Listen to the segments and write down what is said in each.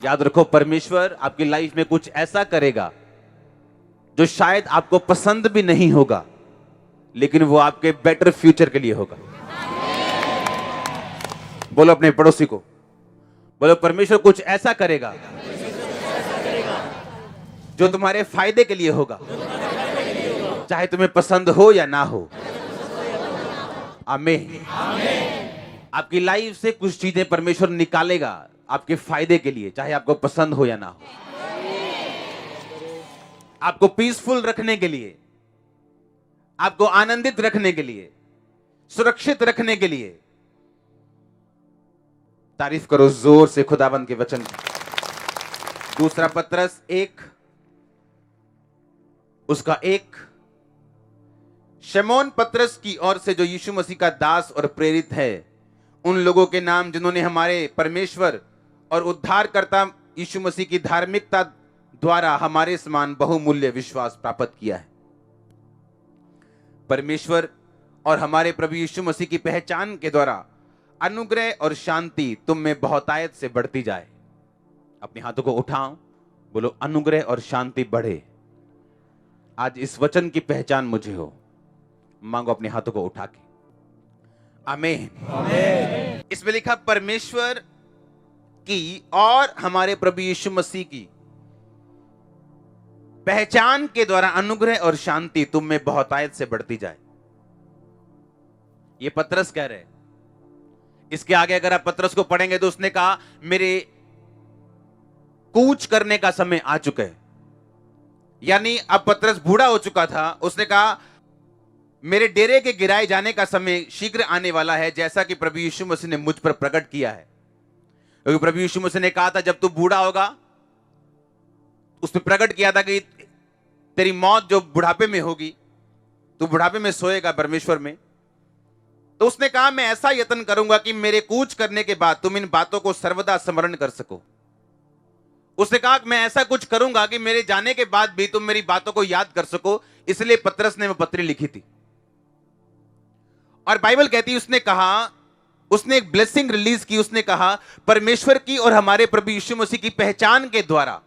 याद रखो, परमेश्वर आपकी लाइफ में कुछ ऐसा करेगा जो शायद आपको पसंद भी नहीं होगा, लेकिन वो आपके बेटर फ्यूचर के लिए होगा। बोलो अपने पड़ोसी को, बोलो परमेश्वर कुछ ऐसा करेगा जो तुम्हारे फायदे के लिए होगा, चाहे तुम्हें पसंद हो या ना हो। आमीन। आपकी लाइफ से कुछ चीजें परमेश्वर निकालेगा आपके फायदे के लिए, चाहे आपको पसंद हो या ना हो। आपको पीसफुल रखने के लिए, आपको आनंदित रखने के लिए, सुरक्षित रखने के लिए। तारीफ करो जोर से खुदाबंद के वचन की। दूसरा पत्रस 1 उसका 1। शमौन पत्रस की ओर से, जो यीशु मसीह का दास और प्रेरित है, उन लोगों के नाम जिन्होंने हमारे परमेश्वर और उद्धारकर्ता यीशु मसीह की धार्मिकता द्वारा हमारे समान बहुमूल्य विश्वास प्राप्त किया है। परमेश्वर और हमारे प्रभु यीशु मसीह की पहचान के द्वारा अनुग्रह और शांति तुम में बहुतायत से बढ़ती जाए। अपने हाथों को उठाओ, बोलो अनुग्रह और शांति बढ़े। आज इस वचन की पहचान मुझे हो। मांगो अपने हाथों को उठा के। आमीन। इसमें लिखा परमेश्वर की और हमारे प्रभु यीशु मसीह की पहचान के द्वारा अनुग्रह और शांति तुम में बहुतायत से बढ़ती जाए। ये पत्रस कह रहे। इसके आगे अगर आप पत्रस को पढ़ेंगे तो उसने कहा मेरे कूच करने का समय आ चुका है, यानी अब पत्रस बूढ़ा हो चुका था। उसने कहा मेरे डेरे के गिराए जाने का समय शीघ्र आने वाला है, जैसा कि प्रभु यीशु मसीह ने मुझ पर प्रकट किया है। क्योंकि प्रभु यीशु मसीह ने कहा था जब तू बूढ़ा होगा, उसने प्रकट किया था कि तेरी मौत जो बुढ़ापे में होगी, तू बुढ़ापे में सोएगा परमेश्वर में। तो उसने कहा मैं ऐसा यत्न करूंगा कि मेरे कूच करने के बाद तुम इन बातों को सर्वदा स्मरण कर सको। उसने कहा मैं ऐसा कुछ करूंगा कि मेरे जाने के बाद भी तुम मेरी बातों को याद कर सको। इसलिए पत्रस ने वो पत्री लिखी थी। और बाइबल कहती है उसने कहा, उसने एक ब्लेसिंग रिलीज की। उसने कहा परमेश्वर की और हमारे प्रभु यीशु मसीह की पहचान के द्वारा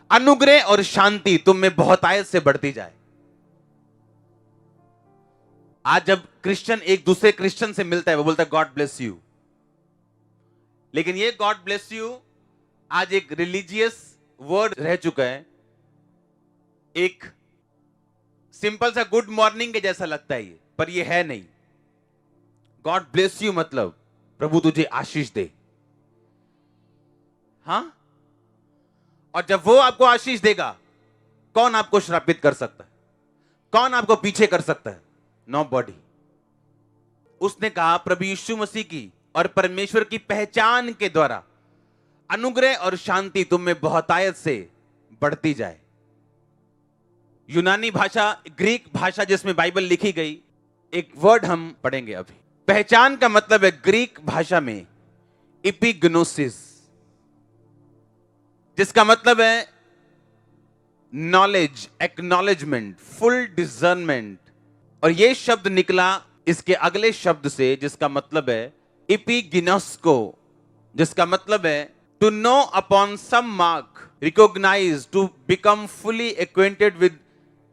अनुग्रह और शांति तुम में बहुतायत से बढ़ती जाए। आज जब क्रिश्चियन एक दूसरे क्रिश्चियन से मिलता है, वो बोलता है गॉड ब्लेस यू। लेकिन ये गॉड ब्लेस यू आज एक रिलीजियस वर्ड रह चुका है। एक सिंपल सा गुड मॉर्निंग के जैसा लगता है ये, पर ये है नहीं। गॉड ब्लेस यू मतलब प्रभु तुझे आशीष दे। हां, और जब वो आपको आशीष देगा, कौन आपको श्रापित कर सकता है? कौन आपको पीछे कर सकता है? नोबॉडी। उसने कहा प्रभु यीशु मसीह की और परमेश्वर की पहचान के द्वारा अनुग्रह और शांति तुम में बहुतायत से बढ़ती जाए। यूनानी भाषा, ग्रीक भाषा जिसमें बाइबल लिखी गई, एक वर्ड हम पढ़ेंगे अभी। पहचान का मतलब है ग्रीक भाषा में इपिग्नोसिस, जिसका मतलब है नॉलेज, एक्नॉलेजमेंट, फुल डिजर्नमेंट। और यह शब्द निकला इसके अगले शब्द से, जिसका मतलब है इपिगिनोस्को, जिसका मतलब है to know upon some mark, recognise, to become fully acquainted with,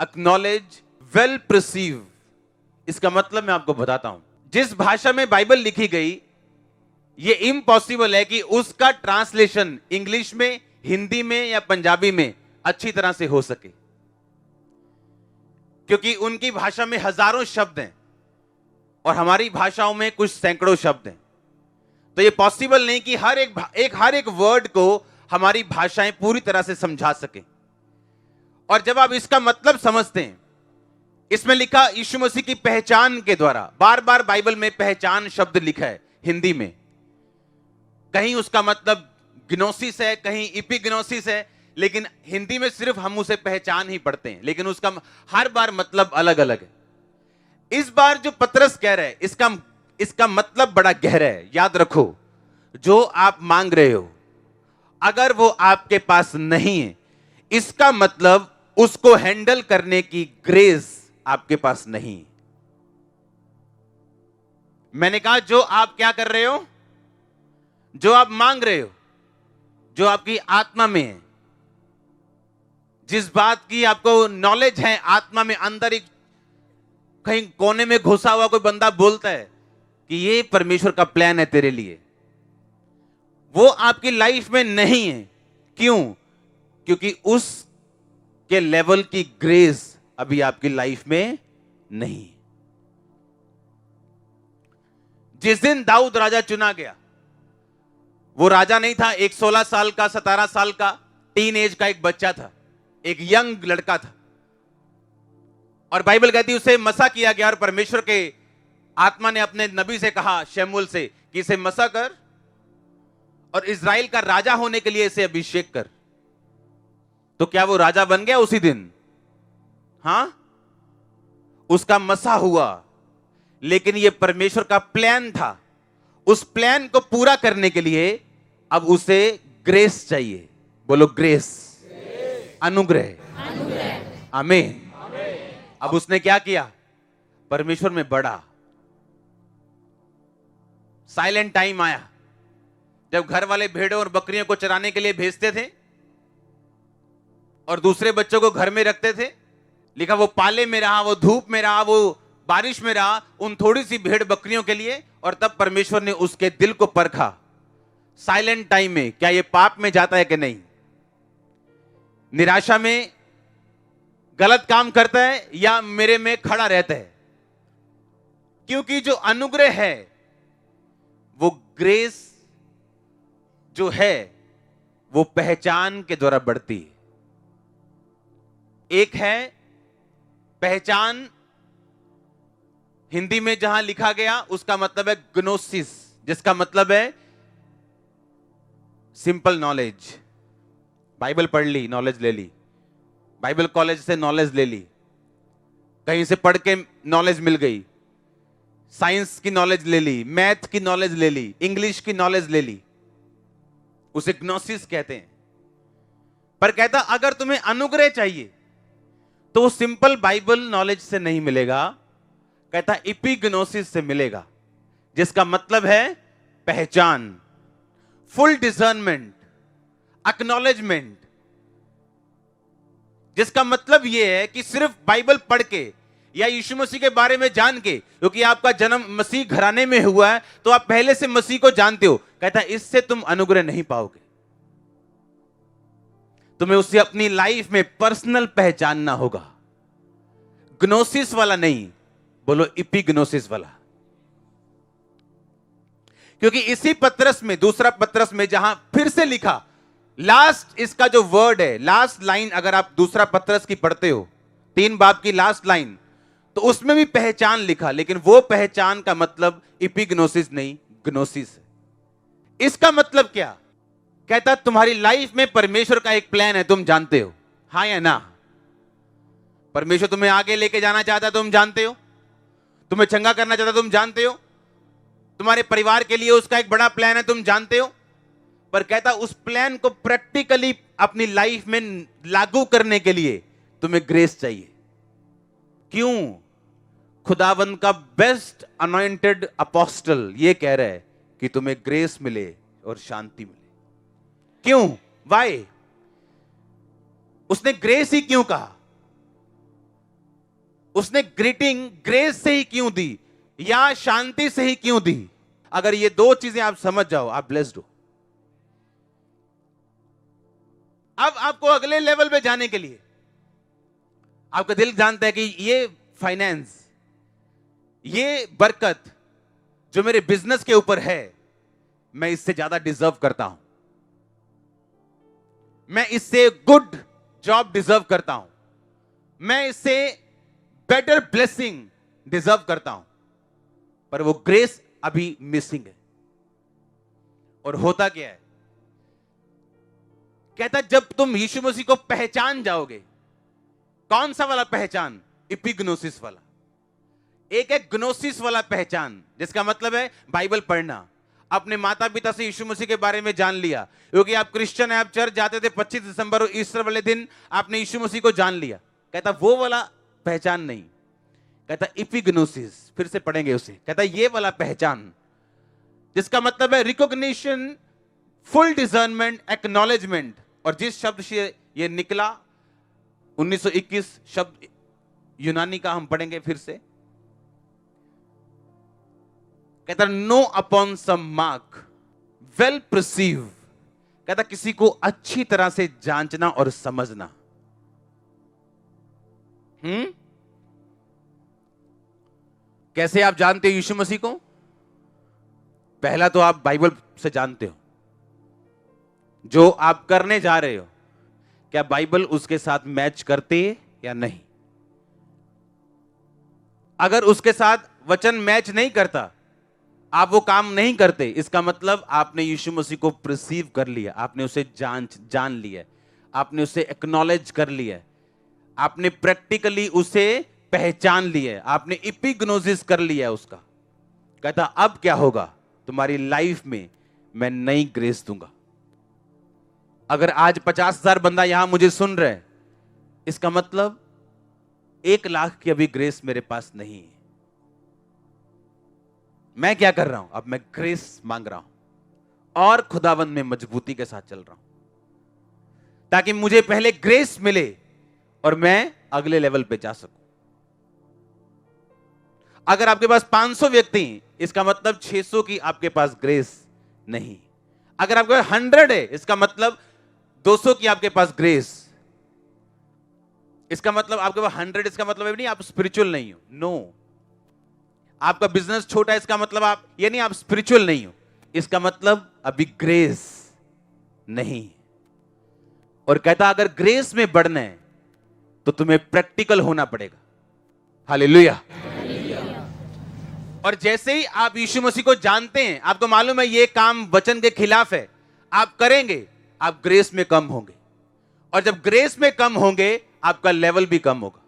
acknowledge, well perceive. इसका मतलब मैं आपको बताता हूं। जिस भाषा में बाइबल लिखी गई, यह इम्पॉसिबल है कि उसका ट्रांसलेशन इंग्लिश में, हिंदी में या पंजाबी में अच्छी तरह से हो सके, क्योंकि उनकी भाषा में हजारों शब्द हैं और हमारी भाषाओं में कुछ सैकड़ों शब्द हैं। तो यह पॉसिबल नहीं कि हर एक वर्ड को हमारी भाषाएं पूरी तरह से समझा सके। और जब आप इसका मतलब समझते हैं, इसमें लिखा यीशु मसीह की पहचान के द्वारा, बार बार बाइबल में पहचान शब्द लिखा है हिंदी में। कहीं उसका मतलब ग्नोसिस है, कहीं इपिग्नोसिस है, लेकिन हिंदी में सिर्फ हम उसे पहचान ही पढ़ते हैं, लेकिन उसका हर बार मतलब अलग अलग है। इस बार जो पत्रस कह रहे हैं, इसका मतलब बड़ा गहरा है। याद रखो, जो आप मांग रहे हो अगर वो आपके पास नहीं है, इसका मतलब उसको हैंडल करने की ग्रेस आपके पास नहीं। मैंने कहा जो आप क्या कर रहे हो, जो आप मांग रहे हो, जो आपकी आत्मा में है, जिस बात की आपको नॉलेज है, आत्मा में अंदर एक कहीं कोने में घुसा हुआ कोई बंदा बोलता है कि ये परमेश्वर का प्लान है तेरे लिए, वो आपकी लाइफ में नहीं है। क्यों? क्योंकि उस के लेवल की ग्रेस अभी आपकी लाइफ में नहीं। जिस दिन दाऊद राजा चुना गया, वो राजा नहीं था, एक 16 साल का 17 साल का टीन एज का एक बच्चा था, एक यंग लड़का था। और बाइबल कहती है उसे मसा किया गया और परमेश्वर के आत्मा ने अपने नबी से कहा, शमूएल से, कि इसे मसा कर और इजराइल का राजा होने के लिए इसे अभिषेक कर। तो क्या वो राजा बन गया उसी दिन? हां, उसका मसा हुआ, लेकिन ये परमेश्वर का प्लान था। उस प्लान को पूरा करने के लिए अब उसे ग्रेस चाहिए। बोलो ग्रेस, अनुग्रह। आमीन। अब उसने क्या किया? परमेश्वर में बढ़ा। साइलेंट टाइम आया जब घर वाले भेड़ों और बकरियों को चराने के लिए भेजते थे और दूसरे बच्चों को घर में रखते थे। लिखा वो पाले में रहा, वो धूप में रहा, वो बारिश में रहा, उन थोड़ी सी भेड़ बकरियों के लिए। और तब परमेश्वर ने उसके दिल को परखा साइलेंट टाइम में, क्या ये पाप में जाता है कि नहीं, निराशा में गलत काम करता है या मेरे में खड़ा रहता है। क्योंकि जो अनुग्रह है, वो ग्रेस जो है, वो पहचान के द्वारा बढ़ती है। एक है पहचान, हिंदी में जहां लिखा गया उसका मतलब है ग्नोसिस, जिसका मतलब है सिंपल नॉलेज। बाइबल पढ़ ली, नॉलेज ले ली, बाइबल कॉलेज से नॉलेज ले ली, कहीं से पढ़ के नॉलेज मिल गई, साइंस की नॉलेज ले ली, मैथ की नॉलेज ले ली, इंग्लिश की नॉलेज ले ली, उसे ग्नोसिस कहते हैं। पर कहता अगर तुम्हें अनुग्रह चाहिए तो वो सिंपल बाइबल नॉलेज से नहीं मिलेगा, कहता इपिग्नोसिस से मिलेगा, जिसका मतलब है पहचान, फुल डिसर्नमेंट, एक्नॉलेजमेंट। जिसका मतलब यह है कि सिर्फ बाइबल पढ़ के या यीशु मसीह के बारे में जान के, क्योंकि आपका जन्म मसीह घराने में हुआ है तो आप पहले से मसीह को जानते हो, कहता है इससे तुम अनुग्रह नहीं पाओगे। तुम्हें उसे अपनी लाइफ में पर्सनल पहचानना होगा, ग्नोसिस वाला नहीं, बोलो इपिग्नोसिस वाला। क्योंकि इसी पत्रस में, दूसरा पत्रस में जहां फिर से लिखा, लास्ट इसका जो वर्ड है, लास्ट लाइन, अगर आप दूसरा पत्रस की पढ़ते हो 3 बाब की लास्ट लाइन, तो उसमें भी पहचान लिखा, लेकिन वो पहचान का मतलब इपिग्नोसिस नहीं, ग्नोसिस है। इसका मतलब क्या? कहता तुम्हारी लाइफ में परमेश्वर का एक प्लान है, तुम जानते हो, हां या ना? परमेश्वर तुम्हें आगे लेके जाना चाहता है, तुम जानते हो, तुम्हें चंगा करना चाहता है, तुम जानते हो, तुम्हारे परिवार के लिए उसका एक बड़ा प्लान है, तुम जानते हो। पर कहता उस प्लान को प्रैक्टिकली अपनी लाइफ में लागू करने के लिए तुम्हें ग्रेस चाहिए। क्यों? खुदावंद का बेस्ट अनॉइंटेड अपोस्टल ये कह रहा है कि तुम्हें ग्रेस मिले और शांति मिले। क्यों? वाई? उसने ग्रेस ही क्यों कहा? उसने ग्रीटिंग ग्रेस से ही क्यों दी या शांति से ही क्यों दी? अगर ये 2 चीजें आप समझ जाओ, आप ब्लेस्ड हो। अब आपको अगले लेवल पे जाने के लिए, आपका दिल जानता है कि ये फाइनेंस, ये बरकत जो मेरे बिजनेस के ऊपर है, मैं इससे ज्यादा डिजर्व करता हूं, मैं इससे गुड जॉब डिजर्व करता हूं, मैं इससे बेटर ब्लेसिंग डिजर्व करता हूं। पर वो ग्रेस अभी मिसिंग है। और होता क्या है? कहता जब तुम यीशु मसीह को पहचान जाओगे, कौन सा वाला पहचान? इपिग्नोसिस वाला। एक है ग्नोसिस वाला पहचान, जिसका मतलब है बाइबल पढ़ना, अपने माता पिता से यीशु मसीह के बारे में जान लिया, क्योंकि आप क्रिश्चियन है, आप चर्च जाते थे, 25 दिसंबर और ईस्टर वाले दिन आपने यीशु मसीह को जान लिया। कहता वो वाला पहचान नहीं, कहता इपिग्नोसिस, फिर से पढ़ेंगे उसे, कहता ये वाला पहचान, जिसका मतलब है रिकॉग्निशन, फुल डिजर्नमेंट, एक्नॉलेजमेंट। और जिस शब्द से ये निकला 1921 शब्द यूनानी का हम पढ़ेंगे फिर से। कहता no upon some mark well perceive, कहता किसी को अच्छी तरह से जांचना और समझना। कैसे आप जानते हो यीशु मसीह को? पहला तो आप बाइबल से जानते हो। जो आप करने जा रहे हो, क्या बाइबल उसके साथ मैच करती है या नहीं? अगर उसके साथ वचन मैच नहीं करता, आप वो काम नहीं करते, इसका मतलब आपने यीशु मसीह को परसीव कर लिया, आपने उसे जान लिया, आपने उसे एक्नॉलेज कर लिया, आपने प्रैक्टिकली उसे पहचान लिया, आपने इपिग्नोसिस कर लिया उसका। कहता अब क्या होगा? तुम्हारी लाइफ में मैं नई ग्रेस दूंगा। अगर आज 50,000 बंदा यहां मुझे सुन रहे हैं, इसका मतलब 1,00,000 की अभी ग्रेस मेरे पास नहीं है। मैं क्या कर रहा हूं? अब मैं ग्रेस मांग रहा हूं और खुदावंद में मजबूती के साथ चल रहा हूं, ताकि मुझे पहले ग्रेस मिले और मैं अगले लेवल पे जा सकूं। अगर आपके पास 500 व्यक्ति हैं, इसका मतलब 600 की आपके पास ग्रेस नहीं। अगर आपके पास 100 है, इसका मतलब 200 की आपके पास ग्रेस। इसका मतलब आपके पास 100, इसका मतलब नहीं आप स्पिरिचुअल नहीं हो। नो। आपका बिजनेस छोटा है, इसका मतलब आप ये नहीं आप स्पिरिचुअल नहीं हो, इसका मतलब अभी ग्रेस नहीं। और कहता अगर ग्रेस में बढ़ना है तो तुम्हें प्रैक्टिकल होना पड़ेगा। हालेलुया। और जैसे ही आप यीशु मसीह को जानते हैं, आपको मालूम है ये काम वचन के खिलाफ है, आप करेंगे, आप ग्रेस में कम होंगे। और जब ग्रेस में कम होंगे, आपका लेवल भी कम होगा,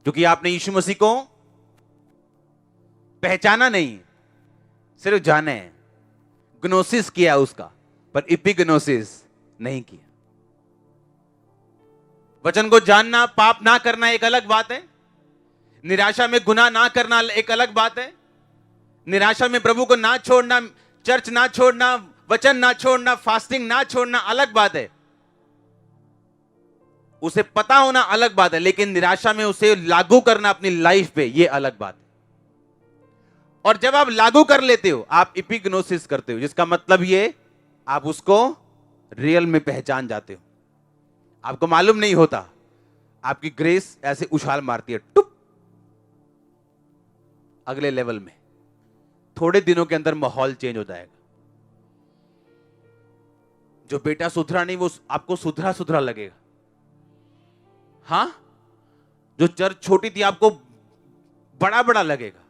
क्योंकि आपने यीशु मसीह को पहचाना नहीं, सिर्फ जाना है, ग्नोसिस किया उसका, पर इपिग्नोसिस नहीं किया। वचन को जानना, पाप ना करना एक अलग बात है, निराशा में गुनाह ना करना एक अलग बात है, निराशा में प्रभु को ना छोड़ना, चर्च ना छोड़ना, वचन ना छोड़ना, फास्टिंग ना छोड़ना अलग बात है। उसे पता होना अलग बात है, लेकिन निराशा में उसे लागू करना अपनी लाइफ पे, यह अलग बात है। और जब आप लागू कर लेते हो, आप इपिग्नोसिस करते हो, जिसका मतलब ये आप उसको रियल में पहचान जाते हो। आपको मालूम नहीं होता, आपकी ग्रेस ऐसे उछाल मारती है, टुप, अगले लेवल में। थोड़े दिनों के अंदर माहौल चेंज हो जाएगा। जो बेटा सुधरा नहीं, वो आपको सुधरा सुधरा लगेगा। हां, जो चर्च छोटी थी आपको बड़ा बड़ा लगेगा।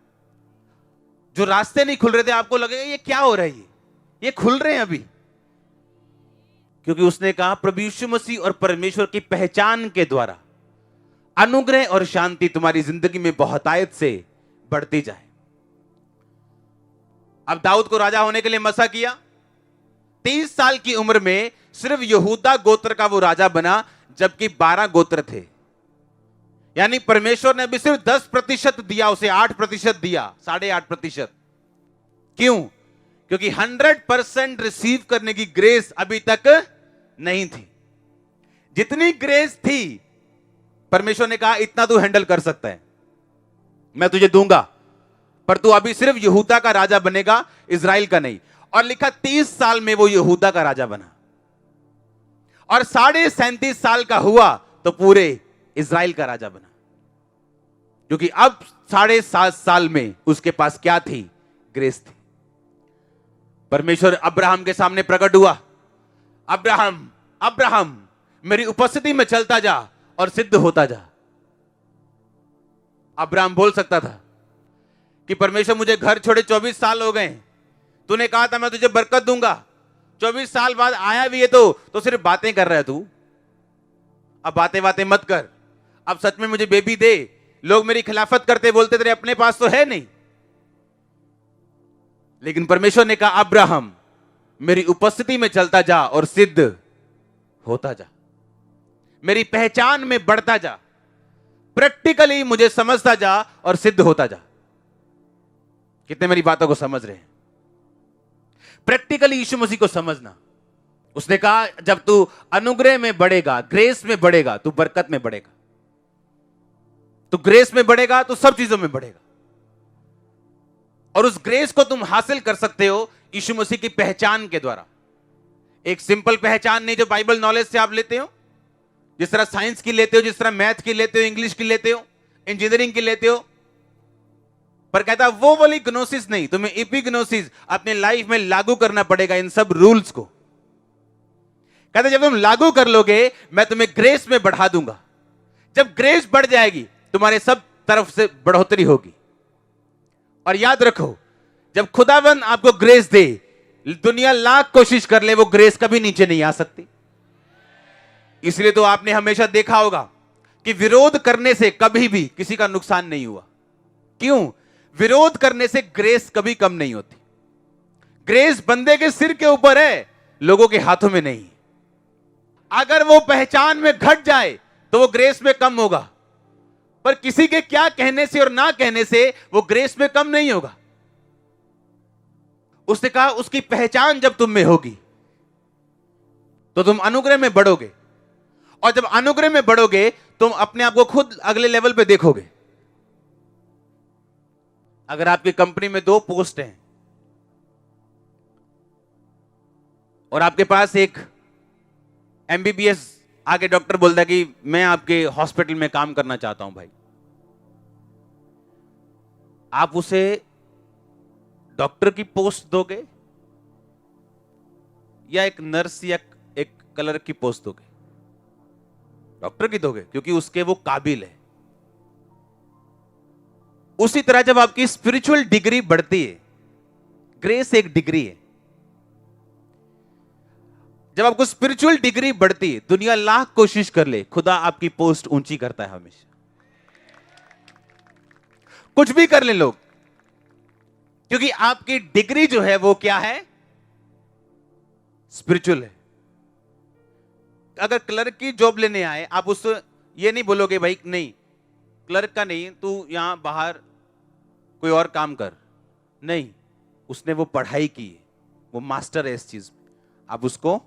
जो रास्ते नहीं खुल रहे थे, आपको लगेगा ये क्या हो रहा है, ये खुल रहे हैं अभी। क्योंकि उसने कहा प्रभु यीशु मसीह और परमेश्वर की पहचान के द्वारा अनुग्रह और शांति तुम्हारी जिंदगी में बहुतायत से बढ़ती जाए। अब दाऊद को राजा होने के लिए मसा किया। 30 साल की उम्र में सिर्फ यहूदा गोत्र का वो राजा बना, जबकि 12 गोत्र थे। यानी परमेश्वर ने अभी सिर्फ 10% दिया उसे, 8% दिया, 8.5%। क्यों? क्योंकि 100% रिसीव करने की ग्रेस अभी तक नहीं थी। जितनी ग्रेस थी, परमेश्वर ने कहा इतना तू हैंडल कर सकता है, मैं तुझे दूंगा, पर तू अभी सिर्फ यहूदा का राजा बनेगा, इजराइल का नहीं। और लिखा 30 साल में वो यहूदा का राजा बना, और 37.5 साल का हुआ तो पूरे इजराइल का राजा बना। क्योंकि अब 7.5 साल में उसके पास क्या थी? ग्रेस थी। परमेश्वर अब्राहम के सामने प्रकट हुआ। अब्राहम, अब्राहम, मेरी उपस्थिति में चलता जा और सिद्ध होता जा। अब्राहम बोल सकता था कि परमेश्वर मुझे घर छोड़े 24 साल हो गए, तूने कहा था मैं तुझे बरकत दूंगा, 24 साल बाद आया भी है तो सिर्फ बातें कर रहा है तू। अब बातें बातें मत कर, अब सच में मुझे बेबी दे। लोग मेरी खिलाफत करते, बोलते तेरे अपने पास तो है नहीं। लेकिन परमेश्वर ने कहा अब्राहम, मेरी उपस्थिति में चलता जा और सिद्ध होता जा, मेरी पहचान में बढ़ता जा, प्रैक्टिकली मुझे समझता जा और सिद्ध होता जा। कितने मेरी बातों को समझ रहे हैं? प्रैक्टिकली यीशु मसीह को समझना। उसने कहा जब तू अनुग्रह में बढ़ेगा, ग्रेस में बढ़ेगा, तू बरकत में बढ़ेगा। तो ग्रेस में बढ़ेगा तो सब चीजों में बढ़ेगा। और उस ग्रेस को तुम हासिल कर सकते हो यीशु मसीह की पहचान के द्वारा। एक सिंपल पहचान नहीं जो बाइबल नॉलेज से आप लेते हो, जिस तरह साइंस की लेते हो, जिस तरह मैथ की लेते हो, इंग्लिश की लेते हो, इंजीनियरिंग की लेते हो, पर कहता वो वाली ग्नोसिस नहीं, तुम्हें एपिग्नोसिस अपने लाइफ में लागू करना पड़ेगा इन सब रूल्स को। कहते जब तुम लागू कर लोगे मैं तुम्हें ग्रेस में बढ़ा दूंगा। जब ग्रेस बढ़ जाएगी तुम्हारे सब तरफ से बढ़ोतरी होगी। और याद रखो जब खुदावन आपको ग्रेस दे, दुनिया लाख कोशिश कर ले, वो ग्रेस कभी नीचे नहीं आ सकती। इसलिए तो आपने हमेशा देखा होगा कि विरोध करने से कभी भी किसी का नुकसान नहीं हुआ। क्यों? विरोध करने से ग्रेस कभी कम नहीं होती। ग्रेस बंदे के सिर के ऊपर है, लोगों के हाथों में नहीं। अगर वो पहचान में घट जाए तो वो ग्रेस में कम होगा, पर किसी के क्या कहने से और ना कहने से वो ग्रेस में कम नहीं होगा। उसने कहा उसकी पहचान जब तुम में होगी तो तुम अनुग्रह में बढ़ोगे, और जब अनुग्रह में बढ़ोगे तुम अपने आप को खुद अगले लेवल पे देखोगे। अगर आपकी कंपनी में 2 पोस्ट हैं और आपके पास एक एमबीबीएस आके डॉक्टर बोलता है कि मैं आपके हॉस्पिटल में काम करना चाहता हूं भाई, आप उसे डॉक्टर की पोस्ट दोगे या एक नर्स या एक क्लर्क की पोस्ट दोगे? डॉक्टर की दोगे क्योंकि उसके वो काबिल है। उसी तरह जब आपकी स्पिरिचुअल डिग्री बढ़ती है, ग्रेस एक डिग्री है, जब आपको स्पिरिचुअल डिग्री बढ़ती है, दुनिया लाख कोशिश कर ले, खुदा आपकी पोस्ट ऊंची करता है हमेशा। कुछ भी कर ले लोग, क्योंकि आपकी डिग्री जो है वो क्या है? स्पिरिचुअल है। अगर क्लर्क की जॉब लेने आए, आप उससे ये नहीं बोलोगे भाई नहीं क्लर्क का नहीं, तू यहां बाहर कोई और काम कर। नहीं, उसने वो पढ़ाई की है, वो मास्टर है इस चीज में, आप उसको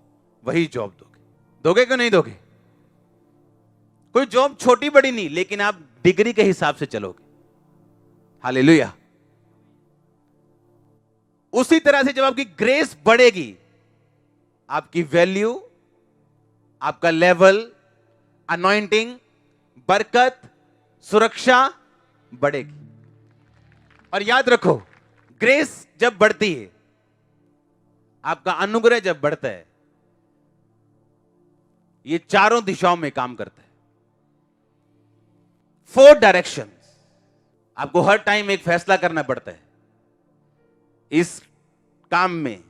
वही जॉब दोगे। दोगे क्यों नहीं दोगे? कोई जॉब छोटी बड़ी नहीं, लेकिन आप डिग्री के हिसाब से चलोगे। हालेलुया। उसी तरह से जब आपकी ग्रेस बढ़ेगी, आपकी वैल्यू, आपका लेवल, अनॉइंटिंग, बरकत, सुरक्षा बढ़ेगी। और याद रखो ग्रेस जब बढ़ती है, आपका अनुग्रह जब बढ़ता है, ये चारों दिशाओं में काम करता है। 4 डायरेक्शंस। आपको हर टाइम एक फैसला करना पड़ता है, इस काम में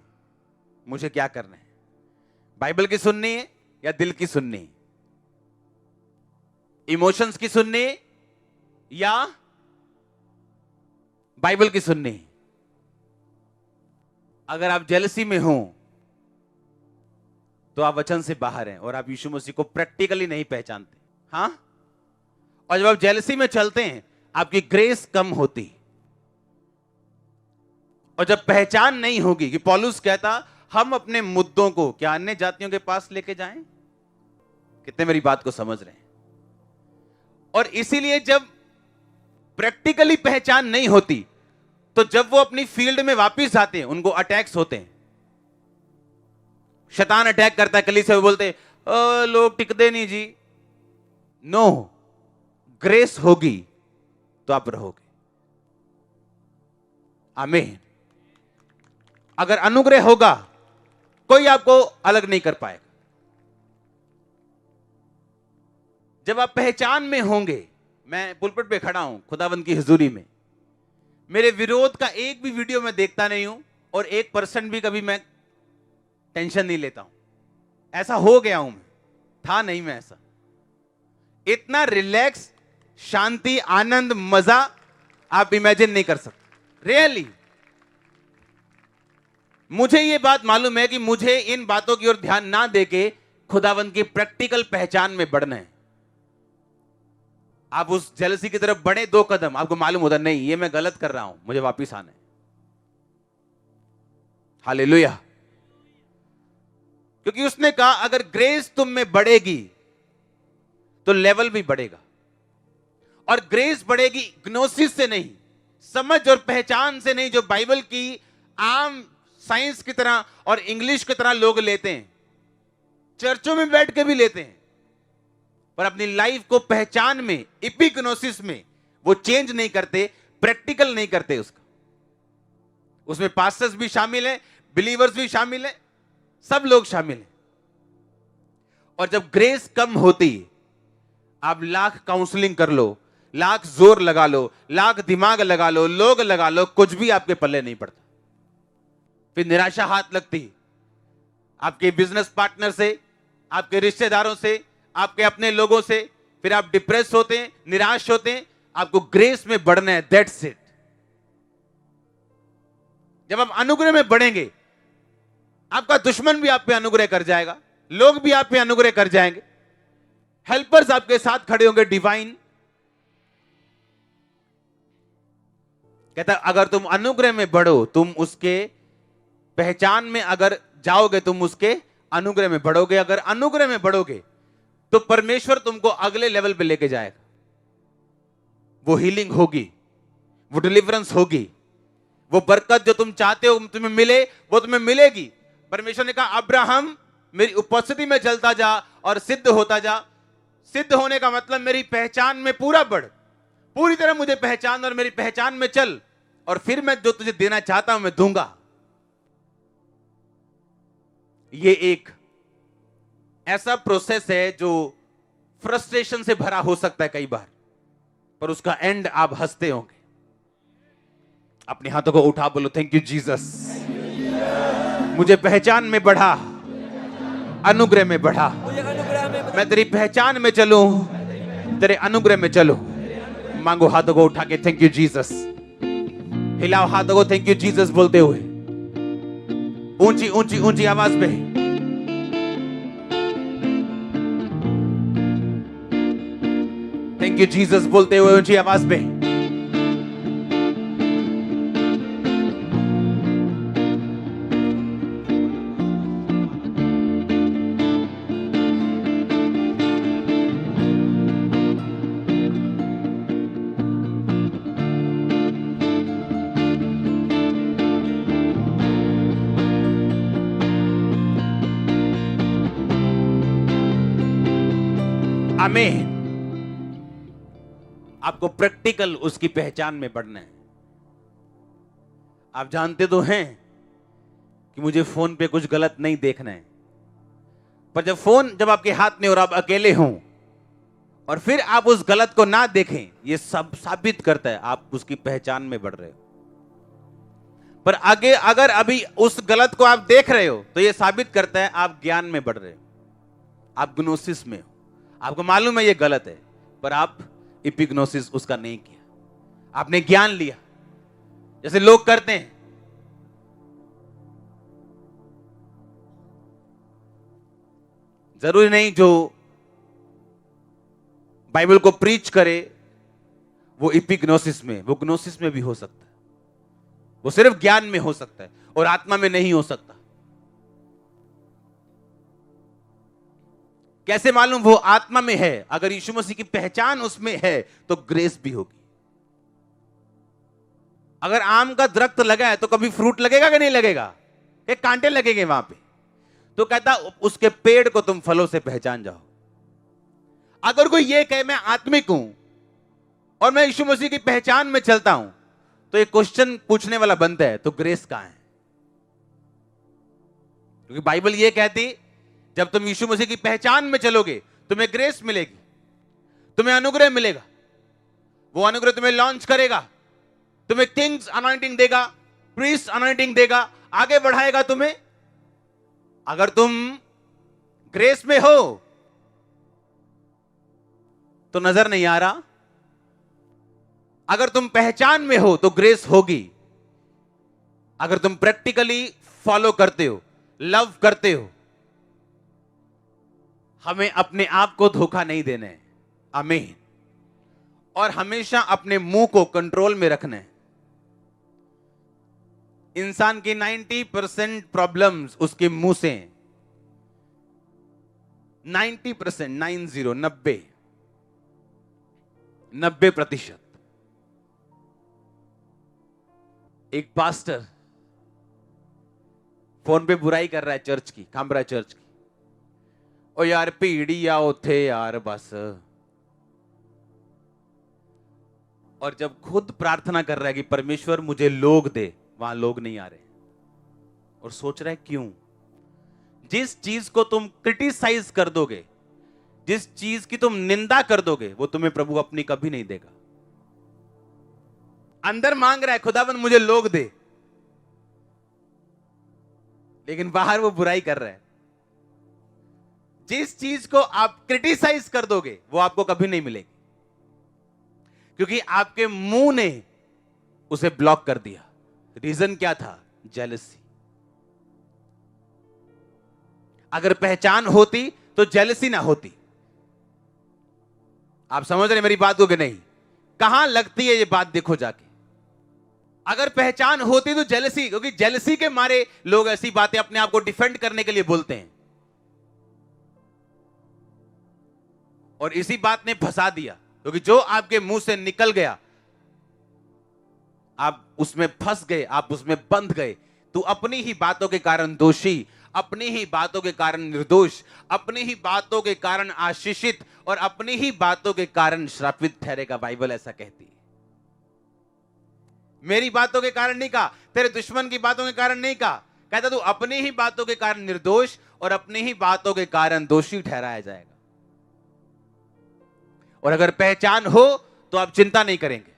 मुझे क्या करना है? बाइबल की सुननी है या दिल की सुननी है? इमोशंस की सुननी है या बाइबल की सुननी है? अगर आप जेलसी में हो तो आप वचन से बाहर हैं और आप यीशु मसीह को प्रैक्टिकली नहीं पहचानते। हां, और जब आप जेलसी में चलते हैं आपकी ग्रेस कम होती, और जब पहचान नहीं होगी, कि पौलुस कहता हम अपने मुद्दों को क्या अन्य जातियों के पास लेके जाएं? कितने मेरी बात को समझ रहे हैं? और इसीलिए जब प्रैक्टिकली पहचान नहीं होती, तो जब वो अपनी फील्ड में वापस आते हैं उनको अटैक्स होते हैं। शैतान अटैक करता है, कलीसिया में बोलते लोग टिकते नहीं जी। नो, ग्रेस होगी तो आप रहोगे। आमीन। अगर अनुग्रह होगा कोई आपको अलग नहीं कर पाएगा। जब आप पहचान में होंगे, मैं पुलपिट पे खड़ा हूं खुदावंद की हुजूरी में, मेरे विरोध का एक भी वीडियो मैं देखता नहीं हूं और 1% भी कभी मैं टेंशन नहीं लेता हूं। ऐसा हो गया हूं मैं, था नहीं मैं ऐसा। इतना रिलैक्स, शांति, आनंद, मजा आप इमेजिन नहीं कर सकते। रियली मुझे यह बात मालूम है कि मुझे इन बातों की ओर ध्यान ना देके खुदावंद की प्रैक्टिकल पहचान में बढ़ना है। आप उस जेलसी की तरफ बढ़े 2 कदम, आपको मालूम होता नहीं ये मैं गलत कर रहा हूं, मुझे वापिस आना है। हालेलुया। क्योंकि उसने कहा अगर ग्रेस तुम में बढ़ेगी तो लेवल भी बढ़ेगा, और ग्रेस बढ़ेगी ग्नोसिस से नहीं, समझ और पहचान से नहीं, जो बाइबल की आम साइंस की तरह और इंग्लिश की तरह लोग लेते हैं, चर्चों में बैठ के भी लेते हैं, पर अपनी लाइफ को पहचान में, इपिग्नोसिस में वो चेंज नहीं करते, प्रैक्टिकल नहीं करते उसका। उसमें पास्टर्स भी शामिल हैं, बिलीवर्स भी शामिल हैं, सब लोग शामिल हैं। और जब ग्रेस कम होती, आप लाख काउंसलिंग कर लो, लाख जोर लगा लो, लाख दिमाग लगा लो, लोग लगा लो, कुछ भी आपके पल्ले नहीं पड़ता। फिर निराशा हाथ लगती, आपके बिजनेस पार्टनर से, आपके रिश्तेदारों से, आपके अपने लोगों से। फिर आप डिप्रेस होते हैं, निराश होते हैं। आपको ग्रेस में बढ़ना है, दैट्स इट। जब आप अनुग्रह में बढ़ेंगे, आपका दुश्मन भी आप पे अनुग्रह कर जाएगा, लोग भी आप पे अनुग्रह कर जाएंगे, हेल्पर्स आपके साथ खड़े होंगे, डिवाइन। कहता अगर तुम अनुग्रह में बढ़ो, तुम उसके पहचान में अगर जाओगे, तुम उसके अनुग्रह में बढ़ोगे। अगर अनुग्रह में बढ़ोगे तो परमेश्वर तुमको अगले लेवल पे लेके जाएगा। वो हीलिंग होगी, वो डिलीवरेंस होगी, वो बरकत जो तुम चाहते हो तुम्हें मिले, वो तुम्हें मिलेगी। परमेश्वर ने कहा अब्राहम मेरी उपस्थिति में चलता जा और सिद्ध होता जा। सिद्ध होने का मतलब मेरी पहचान में पूरा बढ़, पूरी तरह मुझे पहचान और मेरी पहचान में चल, और फिर मैं जो तुझे देना चाहता हूं मैं दूंगा। ये एक ऐसा प्रोसेस है जो फ्रस्ट्रेशन से भरा हो सकता है कई बार, पर उसका एंड आप हंसते होंगे। अपने हाथों को उठा बोलो थैंक यू जीसस। मुझे पहचान में बढ़ा, अनुग्रह में बढ़ा, मैं तेरी पहचान में चलूं, तेरे अनुग्रह में चलूं। मांगो हाथों को उठा के थैंक यू जीसस, हिलाओ हाथों को थैंक यू जीसस बोलते हुए, ऊंची ऊंची ऊंची आवाज में। थैंक यू जीसस बोलते हुए ऊंची आवाज में। आमीन। आपको प्रैक्टिकल उसकी पहचान में बढ़ना है। आप जानते तो हैं कि मुझे फोन पे कुछ गलत नहीं देखना है, पर जब फोन जब आपके हाथ में और आप अकेले हों और फिर आप उस गलत को ना देखें, ये सब साबित करता है आप उसकी पहचान में बढ़ रहे हो। पर आगे अगर अभी उस गलत को आप देख रहे हो तो ये साबित करता है आप ज्ञान में बढ़ रहे हो, आप ग्नोसिस में हो। आपको मालूम है ये गलत है, पर आप इपिग्नोसिस उसका नहीं किया, आपने ज्ञान लिया जैसे लोग करते हैं। जरूरी नहीं जो बाइबल को प्रीच करे वो इपिग्नोसिस में, वो ग्नोसिस में भी हो सकता है, वो सिर्फ ज्ञान में हो सकता है और आत्मा में नहीं हो सकता। कैसे मालूम? वो आत्मा में है। अगर यीशु मसीह की पहचान उसमें है तो ग्रेस भी होगी। अगर आम का दरख्त लगा है तो कभी फ्रूट लगेगा कि नहीं लगेगा? एक कांटे लगेंगे वहां पे। तो कहता उसके पेड़ को तुम फलों से पहचान जाओ। अगर कोई ये कहे मैं आत्मिक हूं और मैं यीशु मसीह की पहचान में चलता हूं, तो एक क्वेश्चन पूछने वाला बनता है, तो ग्रेस कहां है? क्योंकि बाइबल ये कहती जब तुम यीशु मसीह की पहचान में चलोगे तुम्हें ग्रेस मिलेगी, तुम्हें अनुग्रह मिलेगा। वो अनुग्रह तुम्हें लॉन्च करेगा, तुम्हें किंग्स अनॉइंटिंग देगा, प्रीस्ट अनॉइंटिंग देगा, आगे बढ़ाएगा तुम्हें। अगर तुम ग्रेस में हो तो नजर नहीं आ रहा, अगर तुम पहचान में हो तो ग्रेस होगी। अगर तुम प्रैक्टिकली फॉलो करते हो, लव करते हो। हमें अपने आप को धोखा नहीं देना है, आमीन। और हमेशा अपने मुंह को कंट्रोल में रखना है। इंसान की 90% प्रॉब्लम्स उसके मुंह से हैं। 90%, 90%। एक पास्टर फोन पे बुराई कर रहा है चर्च की, कामरा चर्च की। ओ यार भीड़ ही आ उथे यार बस। और जब खुद प्रार्थना कर रहा है कि परमेश्वर मुझे लोग दे, वहां लोग नहीं आ रहे। और सोच रहा है क्यों? जिस चीज को तुम क्रिटिसाइज कर दोगे, जिस चीज की तुम निंदा कर दोगे, वो तुम्हें प्रभु अपनी कभी नहीं देगा। अंदर मांग रहा है खुदाबंद मुझे लोग दे, लेकिन बाहर वो बुराई कर रहा है। जिस चीज को आप क्रिटिसाइज कर दोगे वो आपको कभी नहीं मिलेगी, क्योंकि आपके मुंह ने उसे ब्लॉक कर दिया। रीजन क्या था? जेलसी। अगर पहचान होती तो जेलसी ना होती। आप समझ रहे मेरी बात को कि नहीं? कहां लगती है ये बात, देखो जाके। अगर पहचान होती तो जेलसी, क्योंकि जेलसी के मारे लोग ऐसी बातें अपने आप को डिफेंड करने के लिए बोलते हैं। और इसी बात ने फंसा दिया, क्योंकि जो आपके मुंह से निकल गया आप उसमें फंस गए, आप उसमें बंध गए। तो अपनी ही बातों के कारण दोषी, अपनी ही बातों के कारण निर्दोष, अपनी ही बातों के कारण आशीषित और अपनी ही बातों के कारण श्रापित ठहरेगा। बाइबल ऐसा कहती है। मेरी बातों के कारण नहीं कहा, तेरे दुश्मन की बातों के कारण नहीं कहा, कहता तू अपनी ही बातों के कारण निर्दोष और अपनी ही बातों के कारण दोषी ठहराया जाएगा। और अगर पहचान हो तो आप चिंता नहीं करेंगे,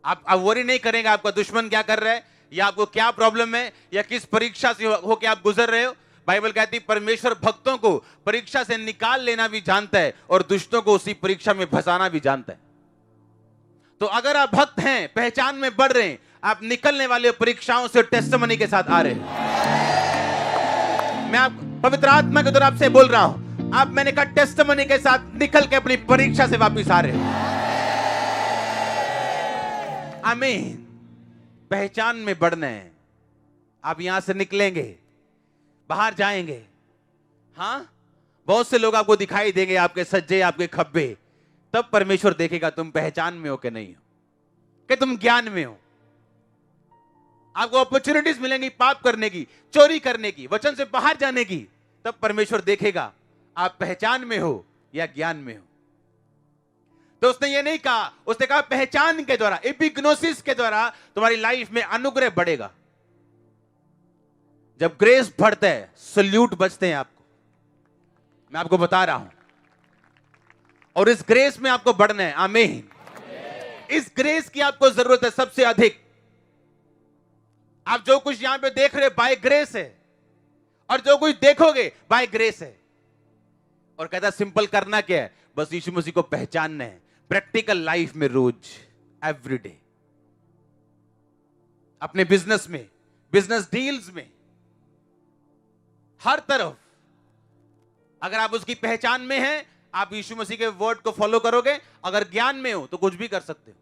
आप वरी नहीं करेंगे आपका दुश्मन क्या कर रहा है, या आपको क्या प्रॉब्लम है, या किस परीक्षा से होकर आप गुजर रहे हो। बाइबल कहती है परमेश्वर भक्तों को परीक्षा से निकाल लेना भी जानता है और दुष्टों को उसी परीक्षा में फंसाना भी जानता है। तो अगर आप भक्त हैं, पहचान में बढ़ रहे हैं, आप निकलने वाले परीक्षाओं से टेस्टिमनी के साथ आ रहे हैं। मैं आप पवित्र आत्मा के द्वारा आपसे बोल रहा हूं, आप मैंने कहा टेस्टिमनी के साथ निकल के अपनी परीक्षा से वापस आ रहे हैं। आमीन। पहचान में बढ़ना है। आप यहां से निकलेंगे, बाहर जाएंगे, हां बहुत से लोग आपको दिखाई देंगे, आपके सज्जे, आपके खब्बे। तब परमेश्वर देखेगा तुम पहचान में हो कि नहीं हो, कि तुम ज्ञान में हो। आपको अपॉर्चुनिटीज मिलेंगी पाप करने की, चोरी करने की, वचन से बाहर जाने की। तब परमेश्वर देखेगा आप पहचान में हो या ज्ञान में हो। तो उसने ये नहीं कहा, उसने कहा पहचान के द्वारा, एपिग्नोसिस के द्वारा तुम्हारी लाइफ में अनुग्रह बढ़ेगा। जब ग्रेस बढ़ता है, सल्यूट बचते हैं आपको। मैं आपको बता रहा हूं, और इस ग्रेस में आपको बढ़ना है। आमीन। इस ग्रेस की आपको जरूरत है सबसे अधिक। आप जो कुछ यहां पे देख रहे बाय ग्रेस है, और जो कुछ देखोगे बाय ग्रेस है। और कहता सिंपल करना क्या है, बस यीशु मसीह को पहचानना है प्रैक्टिकल लाइफ में, रोज, एवरीडे, अपने बिजनेस में, बिजनेस डील्स में, हर तरफ। अगर आप उसकी पहचान में हैं, आप यीशु मसीह के वर्ड को फॉलो करोगे। अगर ज्ञान में हो तो कुछ भी कर सकते हो।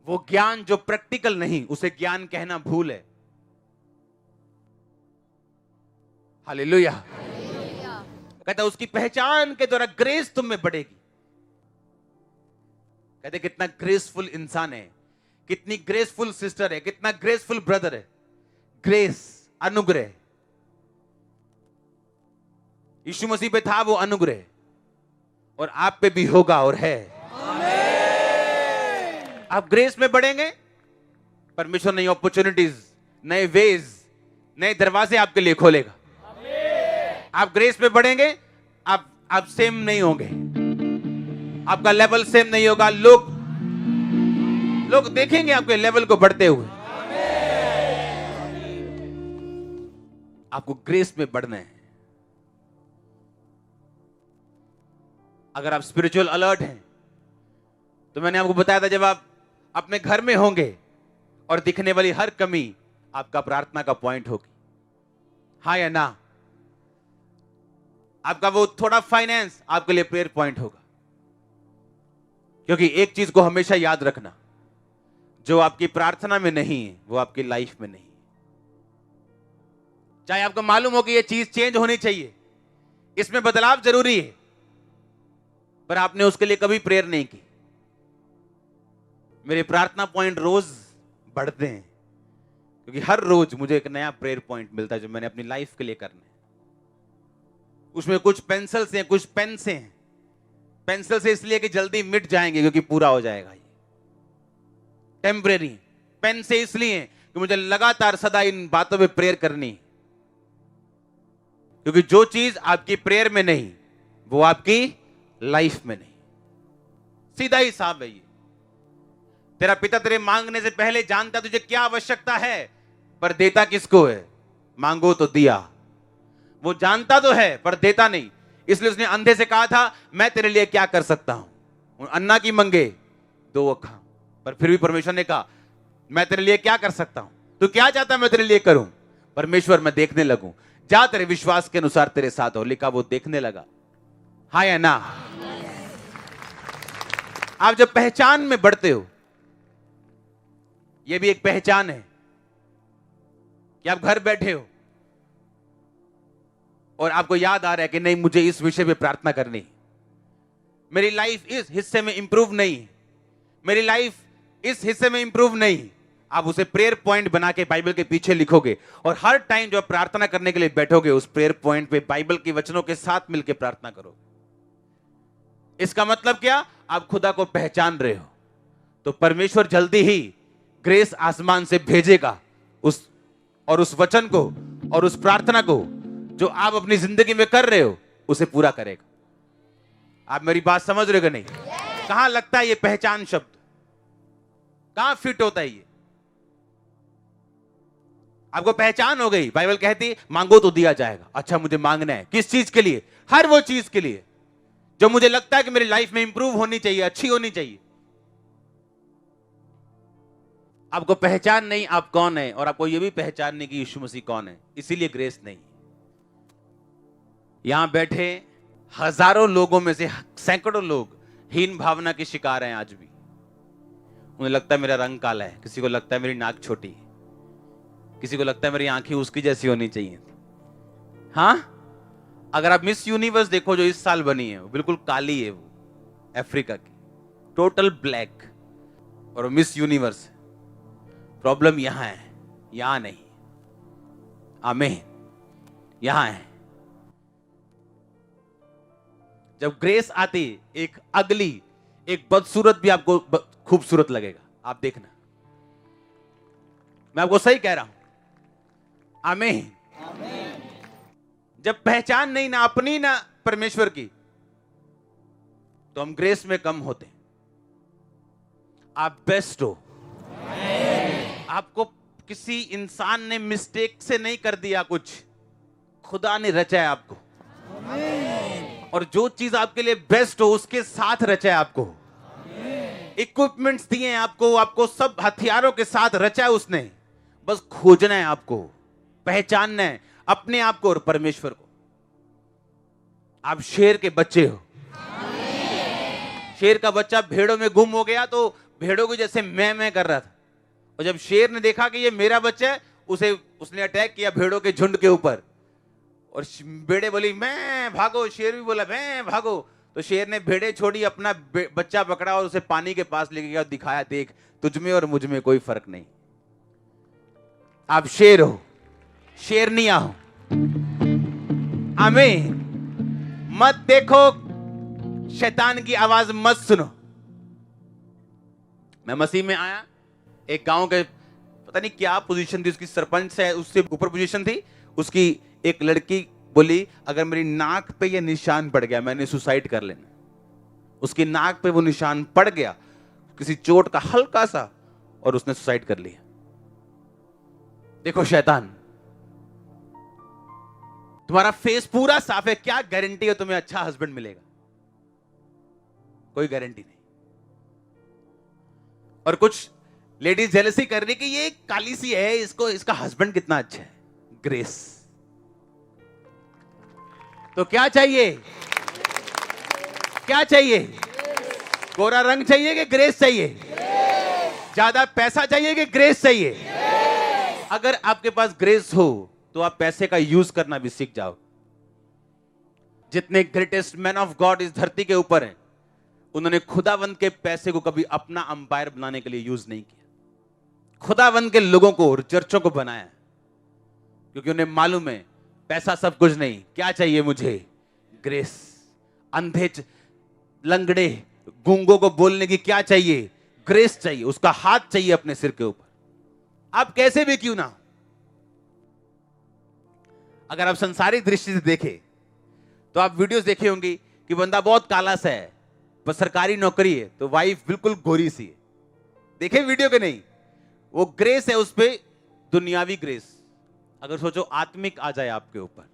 वो ज्ञान जो प्रैक्टिकल नहीं, उसे ज्ञान कहना भूल है। हालेलुया। कहता उसकी पहचान के द्वारा ग्रेस तुम में बढ़ेगी। कहते कितना ग्रेसफुल इंसान है, कितनी ग्रेसफुल सिस्टर है, कितना ग्रेसफुल ब्रदर है। ग्रेस, अनुग्रह, यीशु मसीह पे था वो अनुग्रह, और आप पे भी होगा और है। आप ग्रेस में बढ़ेंगे, परमेश्वर नई अपॉर्चुनिटीज, नए वेज, नए दरवाजे आपके लिए खोलेगा। आप ग्रेस में बढ़ेंगे, आप सेम नहीं होंगे, आपका लेवल सेम नहीं होगा। लोग देखेंगे आपके लेवल को बढ़ते हुए। आपको ग्रेस में बढ़ना है। अगर आप स्पिरिचुअल अलर्ट हैं, तो मैंने आपको बताया था जब आप अपने घर में होंगे और दिखने वाली हर कमी आपका प्रार्थना का पॉइंट होगी। हाँ या ना? आपका वो थोड़ा फाइनेंस आपके लिए प्रेयर पॉइंट होगा। क्योंकि एक चीज को हमेशा याद रखना, जो आपकी प्रार्थना में नहीं है वो आपकी लाइफ में नहीं है। चाहे आपको मालूम हो कि ये चीज चेंज होनी चाहिए, इसमें बदलाव जरूरी है, पर आपने उसके लिए कभी प्रेयर नहीं की। मेरे प्रार्थना पॉइंट रोज बढ़ते हैं, क्योंकि हर रोज मुझे एक नया प्रेयर पॉइंट मिलता है जो मैंने अपनी लाइफ के लिए करना है। उसमें कुछ पेंसिल से, कुछ पेन से हैं। पेंसिल से इसलिए कि जल्दी मिट जाएंगे, क्योंकि पूरा हो जाएगा, ये टेम्परेरी। पेन से इसलिए कि मुझे लगातार सदा इन बातों पे प्रेयर करनी, क्योंकि जो चीज आपकी प्रेयर में नहीं वो आपकी लाइफ में नहीं। सीधा ही साफ है ये। तेरा पिता तेरे मांगने से पहले जानता तुझे क्या आवश्यकता है, पर देता किसको है? मांगो तो दिया। वो जानता तो है पर देता नहीं, इसलिए उसने अंधे से कहा था मैं तेरे लिए क्या कर सकता हूं। अन्ना की मंगे 2 अखा, पर फिर भी परमेश्वर ने कहा मैं तेरे लिए क्या कर सकता हूं, तू क्या चाहता मैं तेरे लिए करूं? परमेश्वर मैं देखने लगूं। जा तेरे विश्वास के अनुसार तेरे साथ हो। लिखा वो देखने लगा। हाँ या ना? आप जब पहचान में बढ़ते हो, यह भी एक पहचान है कि आप घर बैठे हो और आपको याद आ रहा है कि नहीं मुझे इस विषय पे प्रार्थना करनी, मेरी लाइफ इस हिस्से में इंप्रूव नहीं, मेरी लाइफ इस हिस्से में इंप्रूव नहीं। आप उसे प्रेयर पॉइंट बना के बाइबल के पीछे लिखोगे और हर टाइम जो प्रार्थना करने के लिए बैठोगे उस प्रेयर पॉइंट पे बाइबल के वचनों के साथ मिलकर प्रार्थना करोगे। इसका मतलब क्या? आप खुदा को पहचान रहे हो, तो परमेश्वर जल्दी ही ग्रेस आसमान से भेजेगा उस वचन को और उस प्रार्थना को जो आप अपनी जिंदगी में कर रहे हो उसे पूरा करेगा। आप मेरी बात समझ रहे हो कि नहीं? कहां लगता है ये पहचान शब्द? कहां फिट होता है ये? आपको पहचान हो गई। बाइबल कहती मांगो तो दिया जाएगा। अच्छा मुझे मांगना है किस चीज के लिए? हर वो चीज के लिए जो मुझे लगता है कि मेरी लाइफ में इंप्रूव होनी चाहिए, अच्छी होनी चाहिए। आपको पहचान नहीं आप कौन है, और आपको यह भी पहचान नहीं कि यीशु मसीह कौन है, इसीलिए ग्रेस नहीं। यहां बैठे हजारों लोगों में से सैकड़ों लोग हीन भावना के शिकार हैं आज भी। उन्हें लगता है मेरा रंग काला है, किसी को लगता है मेरी नाक छोटी है, किसी को लगता है मेरी आंखें उसकी जैसी होनी चाहिए। हां, अगर आप मिस यूनिवर्स देखो जो इस साल बनी है, वो बिल्कुल काली है, वो अफ्रीका की, टोटल ब्लैक, और मिस यूनिवर्स। प्रॉब्लम यहां है, यहां नहीं। आमीन। यहां है। जब ग्रेस आती, एक अगली, एक बदसूरत भी आपको खूबसूरत लगेगा। आप देखना, मैं आपको सही कह रहा हूं। आमीन। जब पहचान नहीं ना अपनी ना परमेश्वर की, तो हम ग्रेस में कम होते। आप बेस्ट हो। आपको किसी इंसान ने मिस्टेक से नहीं कर दिया कुछ, खुदा ने रचा है आपको, और जो चीज आपके लिए बेस्ट हो उसके साथ रचा है आपको। इक्विपमेंट्स दिए हैं आपको, आपको सब हथियारों के साथ रचा है उसने। बस खोजना है आपको, पहचानना है अपने आप को और परमेश्वर को। आप शेर के बच्चे हो। शेर का बच्चा भेड़ों में गुम हो गया तो भेड़ों को जैसे मैं कर रहा था, और जब शेर ने देखा कि ये मेरा बच्चा है, उसने अटैक किया भेड़ों के झुंड के ऊपर, और भेड़े बोली मैं भागो, शेर भी बोला मैं भागो। तो शेर ने भेड़े छोड़ी, अपना बच्चा पकड़ा और उसे पानी के पास लेके गया, दिखाया देख तुझ में और मुझ में कोई फर्क नहीं। आप शेर हो, शेरनिया हो। आमीन। मत देखो, शैतान की आवाज मत सुनो। मैं मसीह में आया, एक गांव के पता नहीं क्या पोजीशन थी उसकी, सरपंच से उससे ऊपर पोजीशन थी उसकी। एक लड़की बोली अगर मेरी नाक पे ये निशान पड़ गया मैंने सुसाइड कर लेना। उसकी नाक पे वो निशान पड़ गया किसी चोट का हल्का सा, और उसने सुसाइड कर लिया। देखो शैतान, तुम्हारा फेस पूरा साफ है, क्या गारंटी है तुम्हें अच्छा हस्बैंड मिलेगा? कोई गारंटी नहीं। और कुछ लेडीज जेलसी कर रही कि ये काली सी है, इसका हस्बैंड कितना अच्छा है। ग्रेस। तो क्या चाहिए? क्या चाहिए? गोरा रंग चाहिए कि ग्रेस चाहिए? ज्यादा पैसा चाहिए कि ग्रेस चाहिए? अगर आपके पास ग्रेस हो तो आप पैसे का यूज करना भी सीख जाओ। जितने ग्रेटेस्ट मैन ऑफ गॉड इस धरती के ऊपर हैं, उन्होंने खुदावंद के पैसे को कभी अपना अंपायर बनाने के लिए यूज नहीं किया। खुदावंद के लोगों को और चर्चों को बनाया, क्योंकि उन्हें मालूम है पैसा सब कुछ नहीं, क्या चाहिए मुझे? ग्रेस। अंधे लंगड़े गूंगों को बोलने की क्या चाहिए? ग्रेस चाहिए। उसका हाथ चाहिए अपने सिर के ऊपर, आप कैसे भी क्यों ना हो। अगर आप संसारिक दृष्टि से देखें तो आप वीडियोस देखे होंगे कि बंदा बहुत काला सा है, पर सरकारी नौकरी है, तो वाइफ बिल्कुल गोरी सी है। देखे वीडियो के नहीं? वो ग्रेस है उस पे, दुनियावी ग्रेस। अगर सोचो आत्मिक आ जाए आपके ऊपर,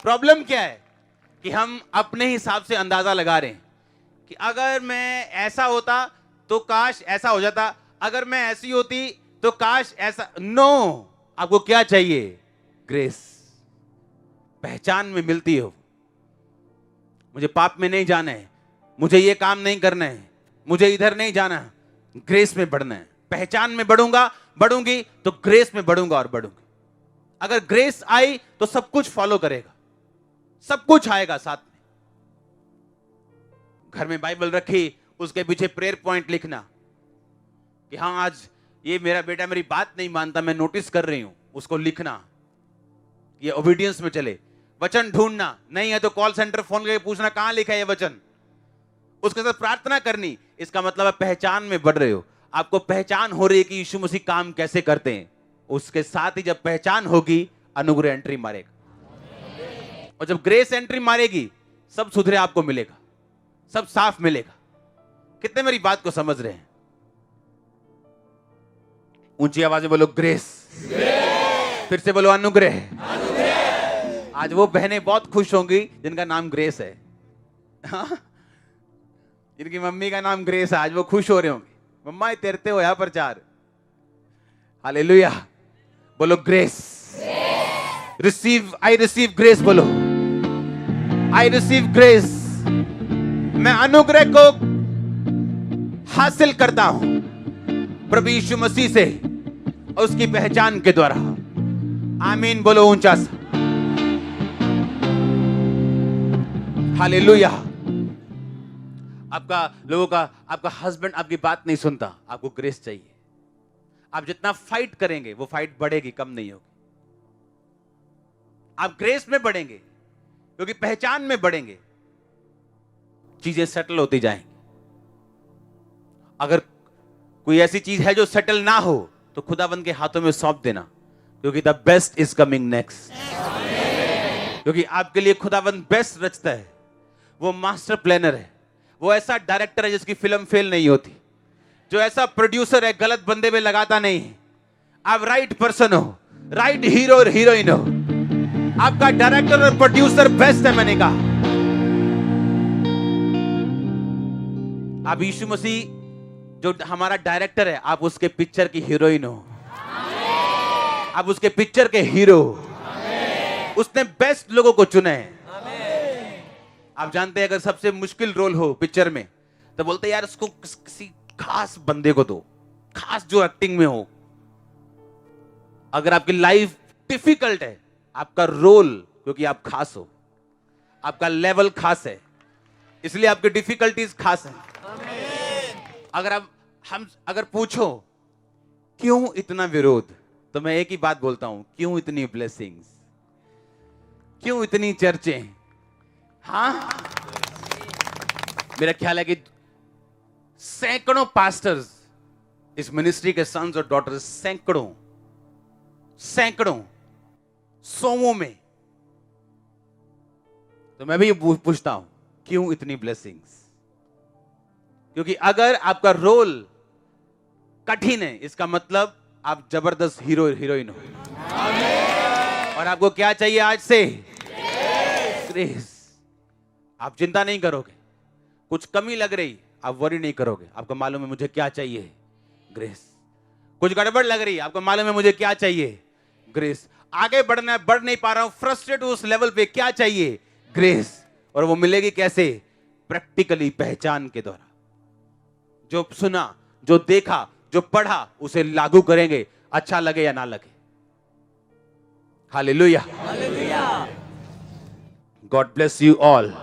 प्रॉब्लम क्या है कि हम अपने हिसाब से अंदाजा लगा रहे हैं कि अगर मैं ऐसा होता तो काश ऐसा हो जाता, अगर मैं ऐसी होती तो काश ऐसा। नो, आपको क्या चाहिए? ग्रेस। पहचान में मिलती हो, मुझे पाप में नहीं जाना है, मुझे ये काम नहीं करना है, मुझे इधर नहीं जाना, ग्रेस में बढ़ना है। पहचान में बढ़ूंगी तो ग्रेस में बढ़ूंगा और बढ़ूंगी। अगर ग्रेस आई तो सब कुछ फॉलो करेगा, सब कुछ आएगा साथ में। घर में बाइबल रखी, उसके पीछे प्रेयर पॉइंट लिखना कि हाँ आज ये मेरा बेटा मेरी बात नहीं मानता, मैं नोटिस कर रही हूं, उसको लिखना, ये ओबीडियंस में चले। वचन ढूंढना, नहीं है तो कॉल सेंटर फोन करके पूछना कहां लिखा है ये वचन, उसके साथ प्रार्थना करनी। इसका मतलब है पहचान में बढ़ रहे हो, आपको पहचान हो रही है कि यीशु मसीह काम कैसे करते हैं। उसके साथ ही जब पहचान होगी, अनुग्रह एंट्री मारेगा, और जब ग्रेस एंट्री मारेगी, सब सुधरे आपको मिलेगा, सब साफ मिलेगा। कितने मेरी बात को समझ रहे हैं? ऊंची आवाज में बोलो ग्रेस, फिर से बोलो अनुग्रह। आज वो बहनें बहुत खुश होंगी जिनका नाम ग्रेस है, जिनकी मम्मी का नाम ग्रेस है, आज वो खुश हो रहे होंगे, मम्मा तैरते हो यहां पर चार। हालेलुया, बोलो grace. Receive, I receive grace, बोलो आई रिसीव ग्रेस। मैं अनुग्रह को हासिल करता हूं प्रभु यीशु मसीह से और उसकी पहचान के द्वारा। आमीन, बोलो ऊंचा सा। हालेलुया। आपका लोगों का, आपका हस्बैंड आपकी बात नहीं सुनता, आपको ग्रेस चाहिए। आप जितना फाइट करेंगे वो फाइट बढ़ेगी, कम नहीं होगी। आप ग्रेस में बढ़ेंगे क्योंकि पहचान में बढ़ेंगे, चीजें सेटल होती जाएंगी। अगर कोई ऐसी चीज है जो सेटल ना हो तो खुदाबंद के हाथों में सौंप देना, क्योंकि the best is coming next. क्योंकि आपके लिए खुदाबंद बेस्ट रचता है। वो मास्टर प्लानर है, वो ऐसा डायरेक्टर है जिसकी फिल्म फेल नहीं होती, जो ऐसा प्रोड्यूसर है गलत बंदे में लगाता नहीं है। आप राइट पर्सन हो, राइट हीरो और हीरोइन हो। आपका डायरेक्टर और प्रोड्यूसर बेस्ट है। मैंने कहा आप यीशु मसीह जो हमारा डायरेक्टर है, आप उसके पिक्चर की हीरोइन हो, आप उसके पिक्चर के हीरो। उसने बेस्ट लोगों को चुने हैं। आप जानते हैं अगर सबसे मुश्किल रोल हो पिक्चर में तो बोलते हैं यार इसको किसी खास बंदे को दो, खास जो एक्टिंग में हो। अगर आपकी लाइफ डिफिकल्ट है, आपका रोल, क्योंकि आप खास हो, आपका लेवल खास है, इसलिए आपकी डिफिकल्टीज खास है। अगर पूछो क्यों इतना विरोध, तो मैं एक ही बात बोलता हूं, क्यों इतनी ब्लेसिंग्स, क्यों इतनी चर्चें। हाँ, मेरा ख्याल है कि सैकड़ों पास्टर्स इस मिनिस्ट्री के सन्स और डॉटर्स, सैकड़ों सौों में। तो मैं भी पूछता हूं क्यों इतनी ब्लेसिंग्स? क्योंकि अगर आपका रोल कठिन है, इसका मतलब आप जबरदस्त हीरो हीरोइन हो। और आपको क्या चाहिए आज से? ग्रेस। आप चिंता नहीं करोगे, कुछ कमी लग रही आप वरी नहीं करोगे, आपको मालूम है मुझे क्या चाहिए? ग्रेस। कुछ गड़बड़ लग रही, आपको मालूम है मुझे क्या चाहिए? ग्रेस। आगे बढ़ना है, बढ़ नहीं पा रहा हूं, फ्रस्ट्रेट उस लेवल पे, क्या चाहिए? ग्रेस। और वो मिलेगी कैसे? प्रैक्टिकली, पहचान के द्वारा। जो सुना, जो देखा, जो पढ़ा उसे लागू करेंगे, अच्छा लगे या ना लगे। Hallelujah. God bless you all.